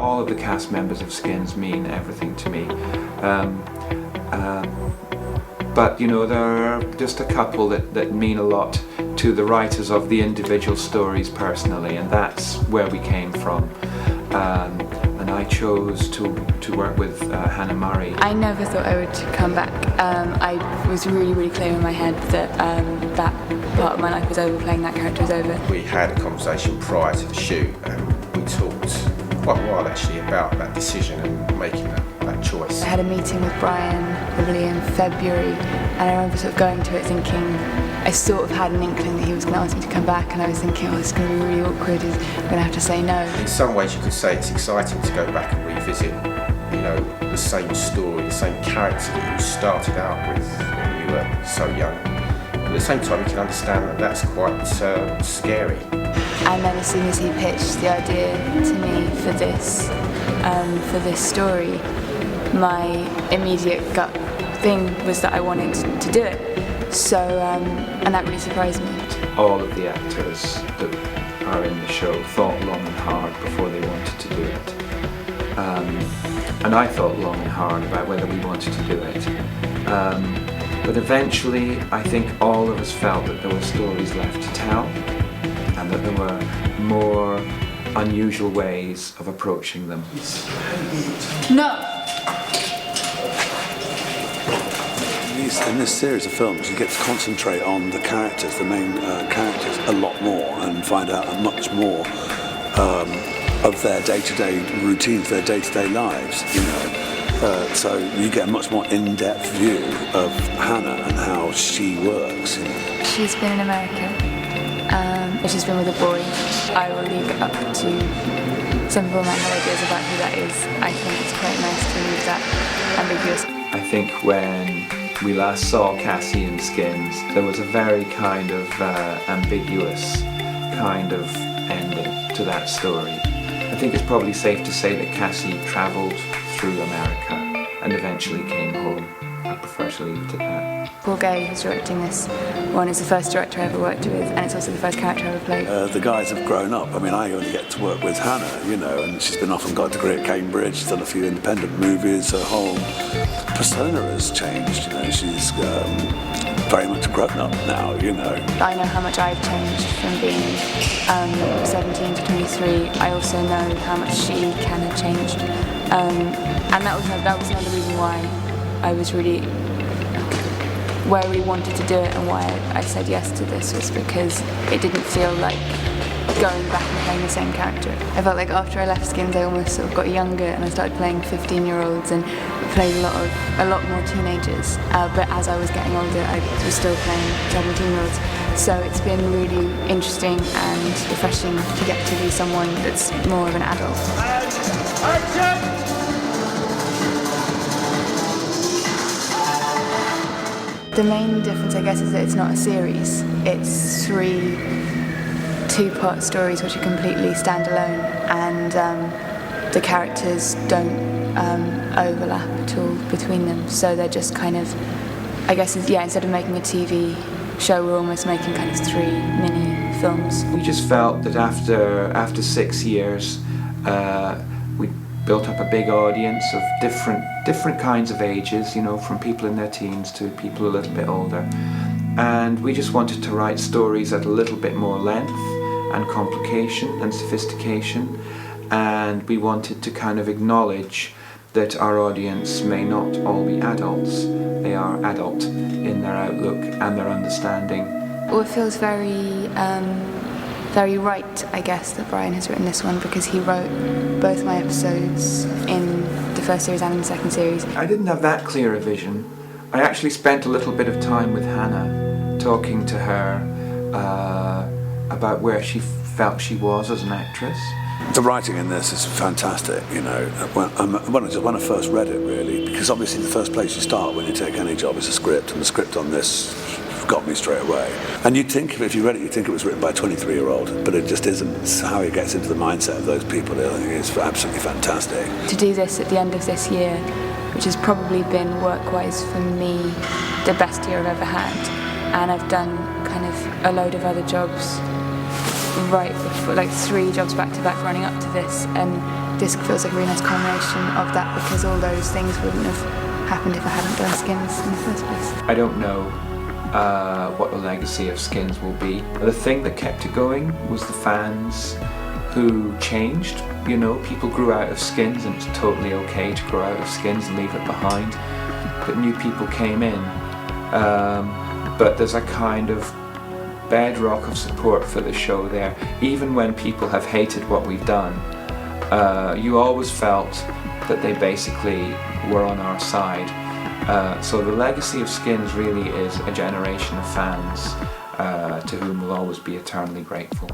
All of the cast members of Skins mean everything to me. But you know, there are just a couple that mean a lot to the writers of the individual stories personally, and that's where we came from. And I chose to work with Hannah Murray. I never thought I would come back. I was really clear in my head that that part of my life was over, playing that character was over. We had a conversation prior to the shoot, and we talked quite a while actually about that decision and making that choice. I had a meeting with Brian probably in February, and I remember sort of going to it thinking, I sort of had an inkling that he was going to ask me to come back, and I was thinking, oh, it's going to be really awkward, he's going to have to say no. In some ways you could say it's exciting to go back and revisit, you know, the same story, the same character that you started out with when you were so young. But at the same time you can understand that that's quite scary. And then as soon as he pitched the idea to me for this story, my immediate gut thing was that I wanted to do it. So, and that really surprised me. All of the actors that are in the show thought long and hard before they wanted to do it. And I thought long and hard about whether we wanted to do it. But eventually, I think all of us felt that there were stories left to tell, and that there were more unusual ways of approaching them. No! In this series of films, you get to concentrate on the characters, the main characters, a lot more, and find out much more of their day-to-day routines, their day-to-day lives, you know. So you get a much more in-depth view of Hannah and how she works. You know. She's been in America. She's been with a boy. I will leave it up to some people might have ideas about who that is. I think it's quite nice to leave that ambiguous. I think when we last saw Cassie in Skins, there was a very kind of ambiguous kind of ending to that story. I think it's probably safe to say that Cassie travelled through America and eventually came home. I prefer to leave it at that. Paul Gay, who's directing this one, is the first director I ever worked with, and it's also the first character I ever played. The guys have grown up. I mean, I only get to work with Hannah, you know, and she's been off and got a degree at Cambridge, she's done a few independent movies, her whole persona has changed, you know, she's very much grown up now, you know. I know how much I've changed from being 17 to 23. I also know how much she can have changed. And that was another reason why I really wanted to do it, and why I said yes to this, was because it didn't feel like going back and playing the same character. I felt like after I left Skins I almost sort of got younger, and I started playing 15-year-olds and played a lot more teenagers. But as I was getting older I was still playing 17-year-olds. So it's been really interesting and refreshing to get to be someone that's more of an adult. Action! The main difference, I guess, is that it's not a series. It's 3 two-part stories which are completely standalone, and the characters don't overlap at all between them. So they're just kind of, I guess, instead of making a TV show, we're almost making kind of 3 mini films. We just felt that after 6 years, we built up a big audience of different kinds of ages, you know, from people in their teens to people a little bit older. And we just wanted to write stories at a little bit more length and complication and sophistication. And we wanted to kind of acknowledge that our audience may not all be adults. They are adult in their outlook and their understanding. Well, it feels very right, I guess, that Brian has written this one, because he wrote both my episodes in the first series and in the second series. I didn't have that clear a vision. I actually spent a little bit of time with Hannah, talking to her about where she felt she was as an actress. The writing in this is fantastic, you know. When I first read it, really, because obviously the first place you start when you take any job is a script, and the script on this got me straight away. And you'd think, if you read it, you'd think it was written by a 23-year-old, but it just isn't. It's how he gets into the mindset of those people. I think it's absolutely fantastic. To do this at the end of this year, which has probably been work-wise for me the best year I've ever had, and I've done kind of a load of other jobs right before, like 3 jobs back to back running up to this, and this feels like a really nice culmination of that, because all those things wouldn't have happened if I hadn't done Skins in the first place. I don't know what the legacy of Skins will be. The thing that kept it going was the fans who changed. You know, people grew out of Skins, and it's totally okay to grow out of Skins and leave it behind. But new people came in. But there's a kind of bedrock of support for the show there. Even when people have hated what we've done, you always felt that they basically were on our side. So the legacy of Skins really is a generation of fans to whom we'll always be eternally grateful.